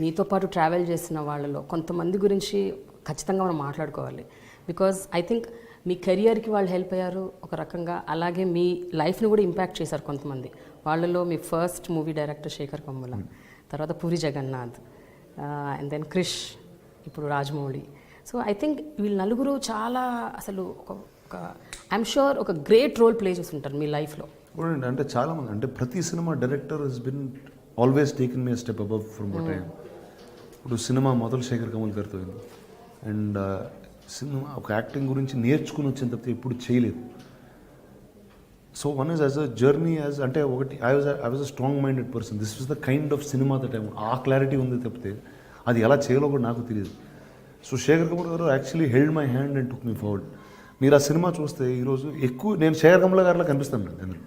మీతో పాటు ట్రావెల్ చేసిన వాళ్ళలో కొంతమంది గురించి ఖచ్చితంగా మనం మాట్లాడుకోవాలి. బికాజ్ ఐ థింక్ మీ కెరియర్కి వాళ్ళు హెల్ప్ అయ్యారు ఒక రకంగా, అలాగే మీ లైఫ్ని కూడా ఇంపాక్ట్ చేశారు కొంతమంది. వాళ్ళలో మీ first movie director Sekhar Kammula, తర్వాత పూరి జగన్నాథ్, అండ్ దెన్ క్రిష్, ఇప్పుడు రాజమౌళి. సో ఐ థింక్ వీళ్ళు నలుగురు చాలా అసలు ఒక ఐఎమ్ షూర్ ఒక గ్రేట్ రోల్ ప్లే చేసి ఉంటారు మీ లైఫ్లో. అంటే చాలామంది, అంటే ప్రతి సినిమా director he's been always taken me step above from what I am. ఇప్పుడు సినిమా మొదలు శేఖర్ కమల్ గారితో అయింది. అండ్ సినిమా ఒక యాక్టింగ్ గురించి నేర్చుకుని వచ్చిన తప్పితే ఎప్పుడు చేయలేదు. So one is as a journey as, అంటే ఒకటి I was a strong minded person. This was the kind of cinema that I, ఆ క్లారిటీ ఉంది తప్పితే అది ఎలా చేయాలో కూడా నాకు తెలియదు. సో శేఖర్ కమల్ గారు actually held my hand and took me forward. మీరు ఆ సినిమా చూస్తే ఈరోజు ఎక్కువ నేను శేఖర్ కమల్ గారిలా కనిపిస్తాను అందులో.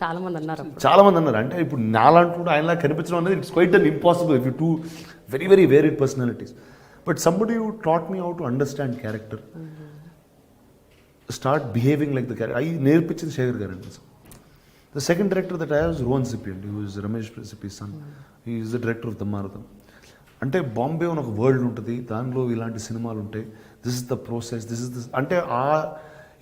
చాలామంది అన్నారు అంటే ఇప్పుడు నాలాంటి ఆయనలా కనిపించడం అనేది it's quite an impossible if you to very very varied personalities. But somebody you taught me how to understand character, start behaving like the character. అవి నేర్పించింది శేఖర్ గారు అండి. The second director that I was Rohan Sippi అండి. He was Ramesh Sippi son. He is the director of దమ్మారథం. అంటే బాంబే అని ఒక world ఉంటుంది, దానిలో ఇలాంటి సినిమాలు ఉంటాయి. This is the process, this is this. అంటే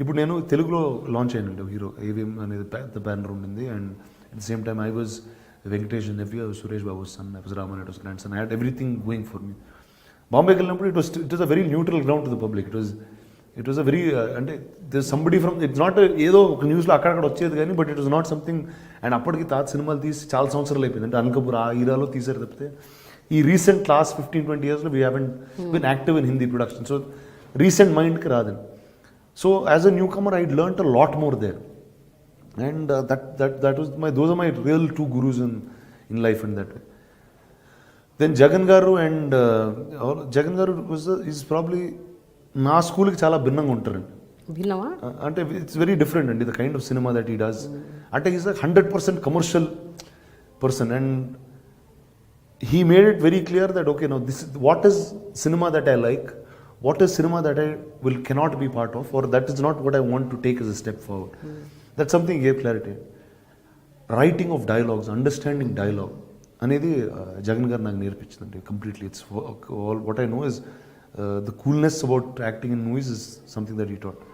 ఇప్పుడు నేను తెలుగులో లాంచ్ అయినండి హీరో ఏవిఎం అనేది పెద్ద బ్యానర్ ఉండింది. And at the same time I was Venkatesh nephew, I was Suresh Babu son, I was Ramanaidu's grandson. I had everything going for me. బాంబేకి వెళ్ళినప్పుడు it was a very neutral ground to the public. It was a very, అంటే this somebody from, it's not ఏదో ఒక న్యూస్లో అక్కడక్కడ వచ్చేది కానీ, but it was not something. And అప్పటికి తాత సినిమాలు తీసి చాలా సంవత్సరాలు అయిపోయింది. అంటే అనకపూర్ ఆ హీరాలో తీసారు తప్పితే ఈ రీసెంట్ లాస్ట్ 15-20 yearsలో we haven't been active in Hindi production. So recent మైండ్కి రాదండి. So as a newcomer I learned a lot more there. And that was those are my real two gurus in life and that way. Then Jagan garu and Jagan గారు is probably నా స్కూల్కి చాలా భిన్నంగా ఉంటారండి. అంటే it's very different అండి the kind of cinema that he does. అంటే is 100% commercial person. And he made it very clear that okay, now this is what is cinema that I like, what is cinema that I cannot be part of, or that is not what I want to take as a step forward. That's something he gave clarity. Writing of dialogues, understanding dialogue అనేది జగన్ గారు నాకు నేర్పించిందండి completely. It's all what I know is the coolness about acting in movies is something that he taught.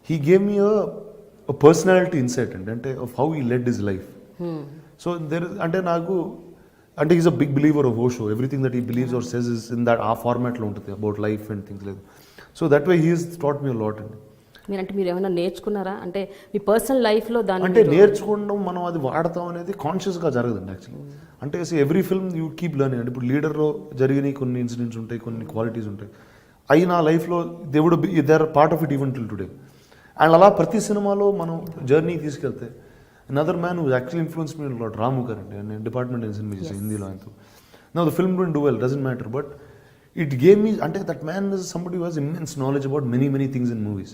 He gave me a personality insight అండి, అంటే of how he led his life. So there అంటే నాకు అంటే is a big believer of Osho. Everything that he believes or says is in that ఆ ఫార్మాట్లో ఉంటుంది about life and things like. So that way he is taught me lot అండి. మీరు ఏమైనా నేర్చుకున్నారా అంటే మీ పర్సనల్ లైఫ్లో దాన్ని? అంటే నేర్చుకోవడం మనం అది వాడతాం అనేది కాన్షియస్గా జరగదండి యాక్చువల్లీ. అంటే every film you keep learning. అంటే ఇప్పుడు లీడర్లో జరిగిన కొన్ని ఇన్సిడెంట్స్ ఉంటాయి, కొన్ని క్వాలిటీస్ ఉంటాయి, అవి నా లైఫ్లో they would be they are part of it even till today. And అలా ప్రతి సినిమాలో మనం జర్నీ తీసుకెళ్తే another man who actually influenced me a lot, Ramu Karante, and department in cinema Hindi lo antu. Now the film didn't do well, doesn't matter, but it gave me, ante that man is somebody who has immense knowledge about many things in movies.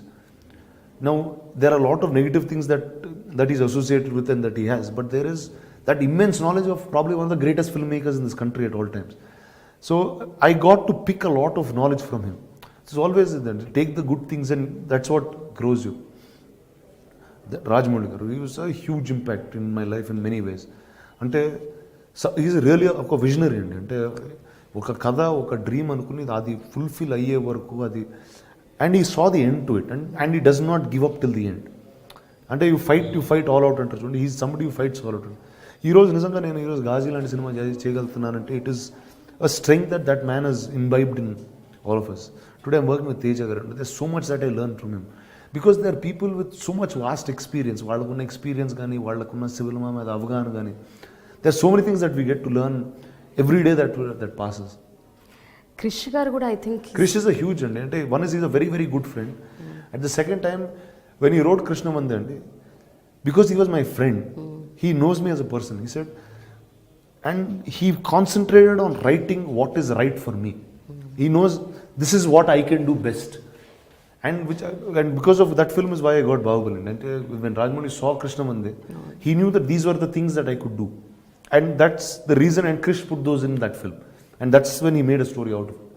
Now there are a lot of negative things that he's associated with and that he has, but there is that immense knowledge of probably one of the greatest filmmakers in this country at all times. So I got to pick a lot of knowledge from him. It's always that take the good things and that's what grows you. Rajamouli గారు, he was a huge impact in my life in many ways. అంటే is really ఒక visionary అండి. అంటే ఒక కథ, ఒక dream అనుకుని అది ఫుల్ఫిల్ అయ్యే వరకు అది, and he saw the end to it and he does not give up till the end. అంటే యూ ఫైట్ ఆల్ అవుట్ అంటారు చూడండి, is somebody you fights all out. ఈరోజు నిజంగా నేను ఈరోజు గాజీ లాంటి సినిమా చేయగలుగుతున్నానంటే it is a strength that man has imbibed in all of us. Today I'm working with Teja garu. There so much that I learn from him. Because they are people with so much vast experience. వాళ్ళకున్న experience కానీ, వాళ్ళకున్న civil మీద అవగాహన కానీ, they are so many things that we get to learn every day that passes. Krish garu కూడా I think Krish is a huge అండి. అంటే one is a very good friend. At the second time when he wrote కృష్ణమంది అండి, because he was my friend, he knows me as a person, he said, and he concentrated on writing what is right for me. He knows this is what I can do best. And because of that film is why I got Bahubali. And when Rajamouli saw Krishnamandi, he knew that these were the things that I could do. And that's the reason, and Krish put those in that film. And that's when he made a story out of it.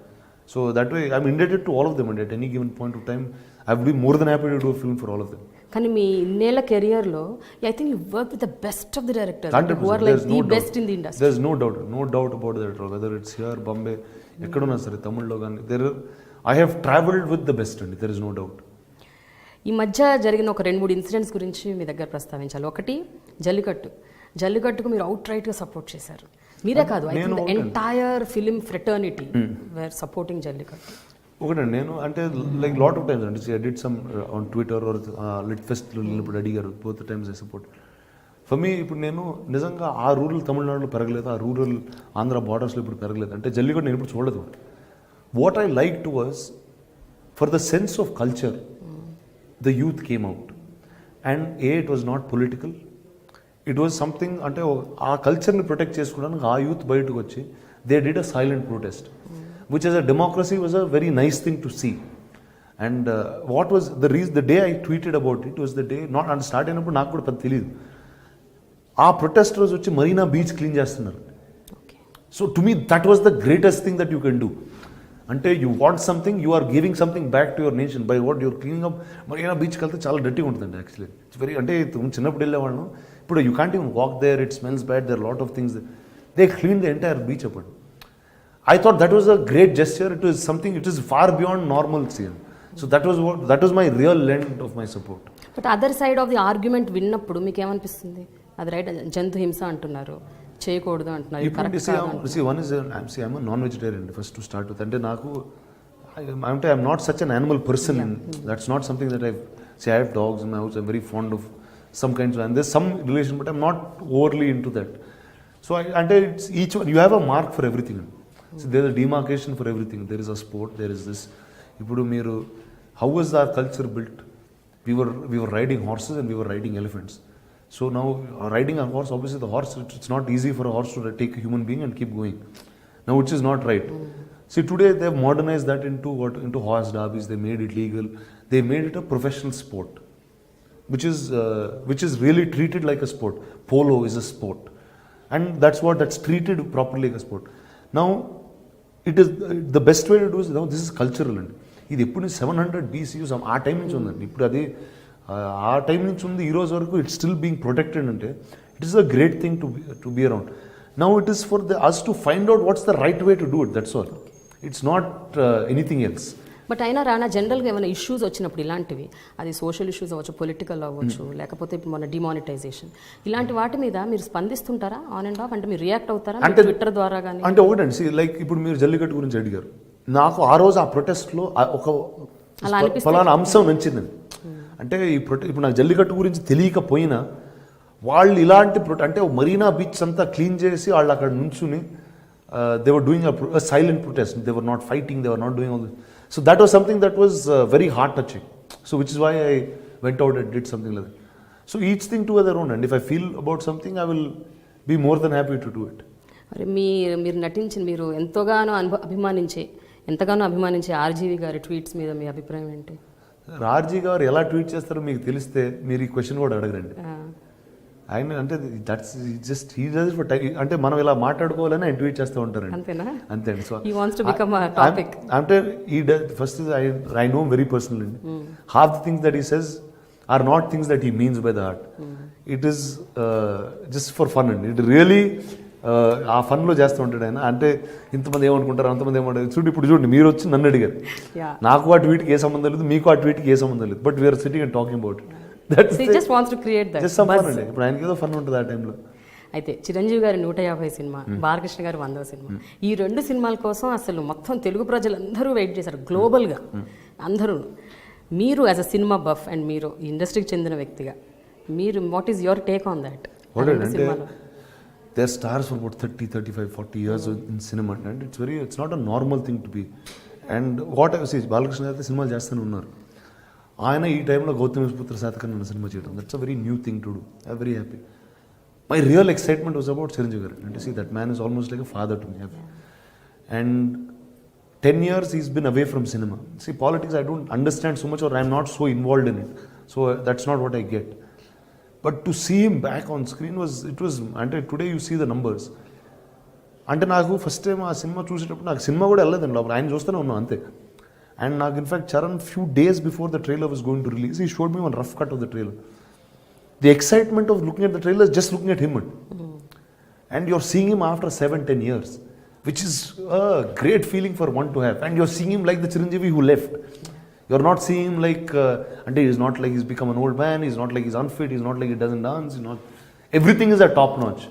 So that way, I'm indebted to all of them. And at any given point of time, I would be more than happy to do a film for all of them. కానీ మీ ఇన్నేళ్ల కెరియర్లో I think you work with the best of the directors who are like the best in the industry. There's no doubt about that at all. Whether it's here, Bombay, ఎక్కడున్నా సరే, తమిళ్లో కానీ I have travelled with the best అండి, there is no doubt. ఈ మధ్య జరిగిన ఒక 2-3 incidents గురించి మీ దగ్గర ప్రస్తావించాలి. ఒకటి జల్లికట్టుకు మీరు అవుట్ రైట్గా సపోర్ట్ చేశారు. మీరే కాదు, I think the entire film fraternity were supporting Jallikattu. ఒకటండి, నేను అంటే లైక్ లాట్ ఆఫ్ టైమ్స్ అండి I did some on Twitter or lit ఫెస్ట్లో ఇప్పుడు అడిగారు, both times I support. For me ఇప్పుడు నేను నిజంగా ఆ రూరల్ తమిళనాడులో పెరగలేదు, ఆ రూరల్ ఆంధ్ర బార్డర్స్లో ఇప్పుడు పెరగలేదు అంటే జల్లికట్టు నేను ఇప్పుడు చూడలేదు. What I like to was for the sense of culture the youth came out and it was not political, it was something అంటే ఆ కల్చర్ని ప్రొటెక్ట్ చేసుకోవడానికి ఆ యూత్ బయటకు వచ్చి they did a silent protest, which as a democracy was a very nice thing to see. And what was the reason, the day I tweeted about it was the day, not and start అయినప్పుడు నాకు కూడా పెద్ద తెలియదు, ఆ protesters వచ్చి Marina beach clean చేస్తున్నారు. So to me that was the greatest thing that you can do. అంటే you want something, you are giving something back to your nation by what your cleaning up. Marina బీచ్కి వెళ్తే చాలా డర్టీగా ఉంటుందండి actually, it's very, అంటే చిన్నప్పుడు వెళ్ళేవాళ్ళం, ఇప్పుడు you can't even walk there, it smells bad, there lot of things, they clean the entire beach అప్పుడు. I thought that was a great gesture. It was something, it is far beyond normalcy. So that was my real lend of my support. But other side of the argument విన్నప్పుడు మీకు ఏమనిపిస్తుంది? అది right, జంతు హింస అంటున్నారు, చేయకూడదు అంటున్నారు, correct కాదు అంటున్నారు. See, one is I'm a non-vegetarian first to start with. అంటే నాకు I'm not such an animal person. That's not something that I have dogs in my house. I'm very fond of some kinds of, and there's some relation, but I'm not overly into that. So అంటే it's each one, you have a mark for everything. So there is a demarcation for everything. There is a sport, there is this. Ipudu meeru, how was our culture built? We were riding horses and we were riding elephants. So now riding a horse, obviously the horse, it's not easy for a horse to take a human being and keep going. Now which is not right. See, today they have modernized that into horse derbies. They made it legal. They made it a professional sport, which is really treated like a sport. Polo is a sport, and that's treated properly like a sport. Now it is the best way to do is, now this is cultural అండి. ఇది ఎప్పుడు 700 BC ఆ time నుంచి ఉందండి. ఇప్పుడు అది ఆ time నుంచి ఉంది, ఈ రోజు వరకు ఇట్స్ స్టిల్ బీయింగ్ ప్రొటెక్టెడ్. అంటే it is a great thing to be around. Now it is for us to find out what's the right way to do it, that's all. It's not anything else. But అయినా రానా, జనరల్గా ఏమైనా issues వచ్చినప్పుడు ఇలాంటివి, అది social issues అవ్వచ్చు, political అవ్వచ్చు, లేకపోతే ఇప్పుడు మన డిమానిటైజేషన్, ఇలాంటి వాటి మీద మీరు స్పందిస్తుంటారా ఆన్ అండ్ ఆఫ్? అంటే మీరు రియాక్ట్ అవుతారా ట్విట్టర్ ద్వారా కానీ? అంటే ఒకటండి, లైక్ ఇప్పుడు మీరు జల్లికట్టు గురించి అడిగారు, నాకు ఆ రోజు ఆ ప్రొటెస్ట్లో ఒక ఫలానా అంశం నచ్చిందండి. అంటే ఇప్పుడు నాకు జల్లికట్టు గురించి తెలియకపోయినా వాళ్ళు ఇలాంటి అంటే మరీనా బీచ్ అంతా క్లీన్ చేసి వాళ్ళు అక్కడ నుంచుని they were doing a silent protest. They were not fighting, they were not doing all this. So that was something that was very heart touching. So which is why I went out and did something like that. So each thing to their own, and if I feel about something, I will be more than happy to do it. మరి మీరు నటించిన, మీరు ఎంతగానో అభిమానించే RGV గారి tweets మీద మీ అభిప్రాయం ఏంటి? ఆర్జీ గారు ఎలా ట్వీట్ చేస్తారో మీకు తెలిస్తే మీరు ఈ క్వశ్చన్ కూడా అడగరండి. ఆయన అంటే that's just he does for time, అంటే మనం ఇలా మాట్లాడుకోవాలని ఆయన ట్వీట్ చేస్తూ ఉంటారండి, అంతే అండి. సో అంటే ఈ first I know very personal అండి. Half the things that he says are not things that he means by the heart. It is just for fun అండి. ఇట్ రియలీ ఆ ఫన్లో చేస్తూ ఉంటాడు ఆయన. అంటే ఇంతమంది ఏమనుకుంటారు, అంతమంది ఏమంటారు, ఇప్పుడు చూడండి, మీరు వచ్చి నన్ను అడిగారు, నాకు ఆ ట్వీట్కి ఏ సంబంధం లేదు, మీకు ఆ ట్వీట్కి ఏ సంబంధం లేదు, but we're sitting and talking about it. ఇప్పుడు ఆయనకి ఏదో ఫన్ ఉంటుంది ఆ టైంలో. అయితే చిరంజీవి గారి 150 సినిమా, బాలకృష్ణ గారి 100వ సినిమా, ఈ 2 సినిమాల కోసం అసలు మొత్తం తెలుగు ప్రజలందరూ వెయిట్ చేశారు గ్లోబల్గా అందరూ. మీరు as a cinema buff and మీరు ఇండస్ట్రీకి చెందిన వ్యక్తిగా, మీరు what is your take on that? They are stars for about 30, 35, 40 years in cinema, and it's not a normal thing to be. And what I see, Balakrishna అయితే సినిమాలు చేస్తూనే ఉన్నారు. ఆయన ఈ టైంలో గౌతమ్ పుత్ర శాతకర్ణి సినిమా చేయడం, that's a very new thing to do. I very happy. My real excitement was about Chiranjeevi garu. అంటే see that man is almost like a father to me. And 10 years he's been away from cinema. See, politics I don't understand so much, or I'm not so involved in it. So that's not what I get. But to see him back on screen was, అంటే today you see the numbers. అంటే నాకు first time ఆ cinema చూసేటప్పుడు నాకు cinema కూడా వెళ్ళలేదండి లోపల, ఆయన చూస్తూనే ఉన్నాం అంతే. And నాకు in fact Charan few days before the trailer was going to release, he showed me one rough cut of the trailer. The excitement of looking at the trailer is just looking at him. And you're seeing him after 7-10 years, which is a great feeling for one to have. And you're seeing him like the Chiranjeevi who left. You're not seeing him like, and he's not like he's become an old man, he's not like he's unfit, he's not like he doesn't dance, he's not. Everything is at top notch.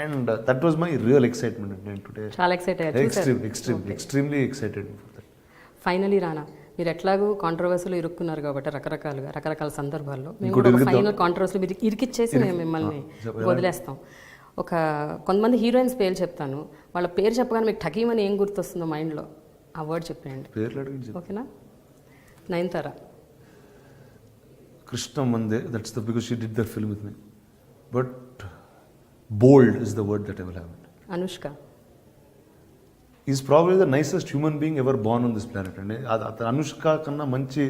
And that was my real excitement today. చాలా excite అయ్యారు. Extremely excited for that. Finally రానా, మీరు ఎట్లాగూ కాంట్రవర్సీలో ఇరుక్కున్నారు కాబట్టి రకరకాల సందర్భాల్లో మేము కూడా ఒక ఫైనల్ కాంట్రవర్సీలో మీరు ఇరికిచ్చేసి మేము మిమ్మల్ని వదిలేస్తాం. కొంతమంది హీరోయిన్స్ పేరు చెప్తాను, వాళ్ళ పేరు చెప్పగానే మీకు ఠకీమని ఏం గుర్తొస్తుందో మైండ్లో ఆ వర్డ్ చెప్పండి. ఓకేనా? Nayanthara. Krishna Mande, that's because she did that film with me. But bold is the word that I will have. Anushka. He's probably the nicest human being ever born on this planet. And Anushka కన్నా మంచి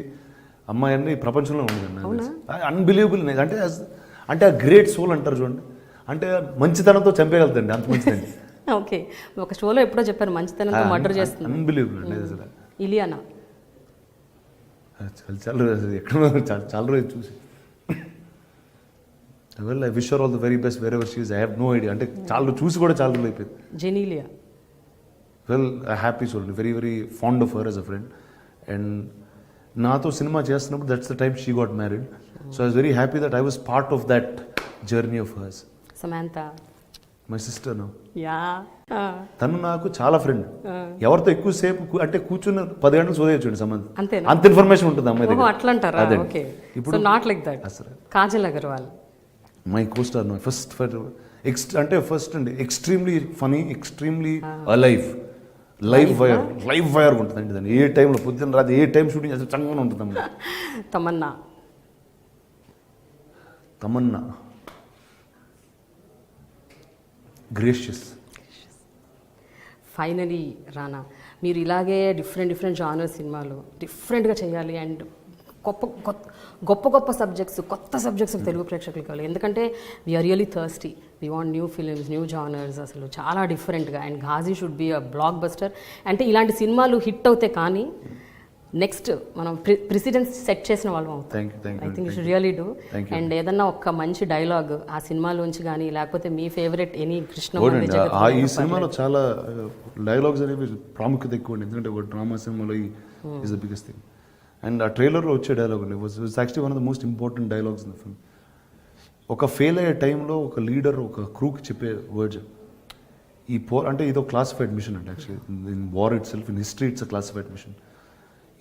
అమ్మాయి అన్ని ప్రపంచంలో ఉండదు. Unbelievable. అంటే ఆ great soul అంటారు చూడండి, అంటే మంచితనంతో చంపేయగలుగుతండి, అంత మంచిదండి. ఓకే, ఒక షోలో ఎప్పుడో చెప్పారు మంచితనంతో మర్డర్ చేస్తుంది. అన్బిలీవబుల్ అండి అసలు. ఇలియానా. చాలా రోజు చూసి well I wish her all the very best wherever she is. I have no idea, అంటే చాలా చూసి కూడా చాలా రోజులు అయిపోయింది. Genelia. Well I happy soul, very very fond of her as a friend. And నాతో సినిమా చేస్తున్నప్పుడు that's the time she got married. So I was very happy that I was part of that journey of hers. Samantha. My sister no. Yeah. తను నాకు చాలా friend. ఎవరితో ఎక్కువసేపు అంటే కూర్చున్న 10 గంటలు సోదేయచ్చు సంబంధం, అంత ఇన్ఫర్మేషన్ ఉంటుంది అమ్మాయి దగ్గర. అట్లా అంటారా? ఓకే, ఇప్పుడు not like that. Kajal Aggarwal. My costar, my first అంటే ఫస్ట్ అండి, extremely funny, extremely alive, live wire ఉంటుందండి దాన్ని. ఏ టైంలో పొద్దున్న రాత్రి ఏ టైం షూటింగ్ చేస్తే చంగా ఉంటుంది అమ్మ. తమన్నా గ్రేషియస్. ఫైనలీ రానా, మీరు ఇలాగే డిఫరెంట్ జానర్ సినిమాలు డిఫరెంట్గా చేయాలి. అండ్ గొప్ప సబ్జెక్ట్స్, కొత్త సబ్జెక్ట్స్ తెలుగు ప్రేక్షకులు కావాలి. ఎందుకంటే we are really thirsty, we want new films, new genres, అసలు చాలా డిఫరెంట్గా. And Ghazi should be a blockbuster. అంటే ఇలాంటి సినిమాలు హిట్ అవుతాయి, కానీ నెక్స్ట్ మనం ప్రెసిడెన్స్ సెట్ చేసిన వాళ్ళం అవుతాం. I think you should really do. And ఏదన్నా ఒక మంచి డైలాగ్ ఆ సినిమాలోంచి కానీ, లేకపోతే మీ ఫేవరెట్ ఎనీ కృష్ణ. ఈ సినిమాలో చాలా డైలాగ్స్ అనేవి ప్రాముఖ్యత ఎక్కువ ఉంది, ఎందుకంటే ఒక డ్రామా సినిమాలో is the biggest thing. And ఆ ట్రైలర్లో వచ్చే డైలాగ్ అండి was actually one of the most important dialogues in the film. ఒక ఫెయిల్ అయ్యే టైంలో ఒక లీడర్ ఒక క్రూకి చెప్పే వర్డ్స్, ఈ అంటే ఇదో క్లాసిఫైడ్ మిషన్ అంటే actually in war itself, in history it's a classified mission.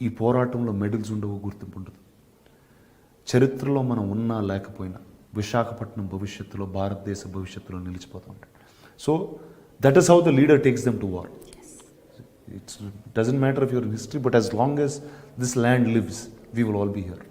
ఈ పోరాటంలో మెడల్స్ ఉండవు, గుర్తింపు ఉండదు. చరిత్రలో మనం ఉన్నా లేకపోయినా విశాఖపట్నం భవిష్యత్తులో, భారతదేశ భవిష్యత్తులో నిలిచిపోతూ ఉంటాడు. So that is how the leader takes them to war. It doesn't matter if you're in history, but as long as this land lives, we will all be here.